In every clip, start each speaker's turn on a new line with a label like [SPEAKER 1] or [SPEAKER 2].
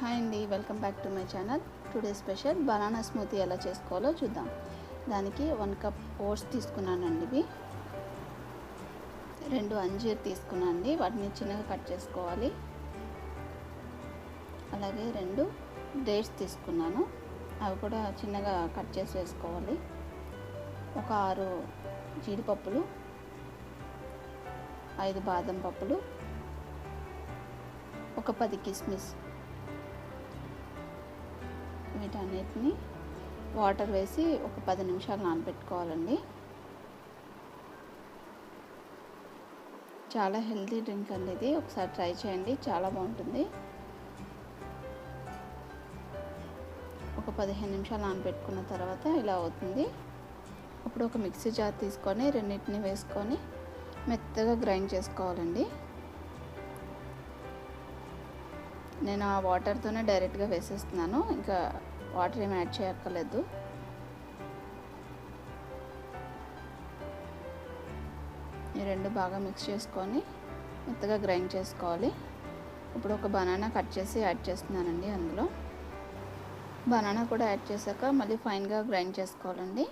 [SPEAKER 1] Hi అండి, welcome back to my channel. Today special banana smoothie ఎలా చేసుకోవాలో చూద్దాం. దానికి 1 కప్ ఓట్స్ తీసుకున్నానండి. ఇవి 2 అంజీర్ తీసుకున్నానండి, వాటిని చిన్నగా కట్ చేసుకోవాలి. అలాగే 2 డేట్స్ తీసుకున్నాను, అవి కూడా చిన్నగా కట్ చేసి వేసుకోవాలి. ఒక 6 జీడిపప్పులు, 5 బాదం పప్పులు, ఒక 10 కిస్మిస్. వీటన్నిటిని వాటర్ వేసి ఒక 10 నిమిషాలు నానబెట్టుకోవాలండి. చాలా హెల్తీ డ్రింక్ అండి ఇది, ఒకసారి ట్రై చేయండి, చాలా బాగుంటుంది. ఒక 15 నిమిషాలు నానబెట్టుకున్న తర్వాత ఇలా అవుతుంది. అప్పుడు ఒక మిక్సీ జార్ తీసుకొని రెండింటిని వేసుకొని మెత్తగా గ్రైండ్ చేసుకోవాలండి. నేను ఆ వాటర్తోనే డైరెక్ట్గా వేసేస్తున్నాను, ఇంకా వాటర్ ఏమి యాడ్ చేయక్కర్లేదు. ఈ 2 బాగా మిక్స్ చేసుకొని మెత్తగా గ్రైండ్ చేసుకోవాలి. ఇప్పుడు ఒక బనానా కట్ చేసి యాడ్ చేస్తున్నానండి. అందులో బనానా కూడా యాడ్ చేశాక మళ్ళీ ఫైన్గా గ్రైండ్ చేసుకోవాలండి.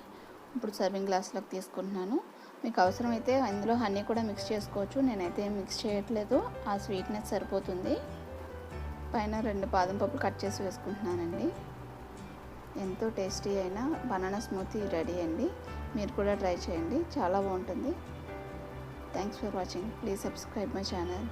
[SPEAKER 1] ఇప్పుడు సర్వింగ్ గ్లాస్లోకి తీసుకుంటున్నాను. మీకు అవసరమైతే అందులో హనీ కూడా మిక్స్ చేసుకోవచ్చు, నేనైతే ఏం మిక్స్ చేయట్లేదు, ఆ స్వీట్నెస్ సరిపోతుంది. పైన 2 బాదం పప్పులు కట్ చేసి వేసుకుంటున్నానండి. ఎంతో టేస్టీ అయిన బనానా స్మూతీ రెడీ అండి. మీరు కూడా ట్రై చేయండి, చాలా బాగుంటుంది. Thanks for watching. Please subscribe my channel.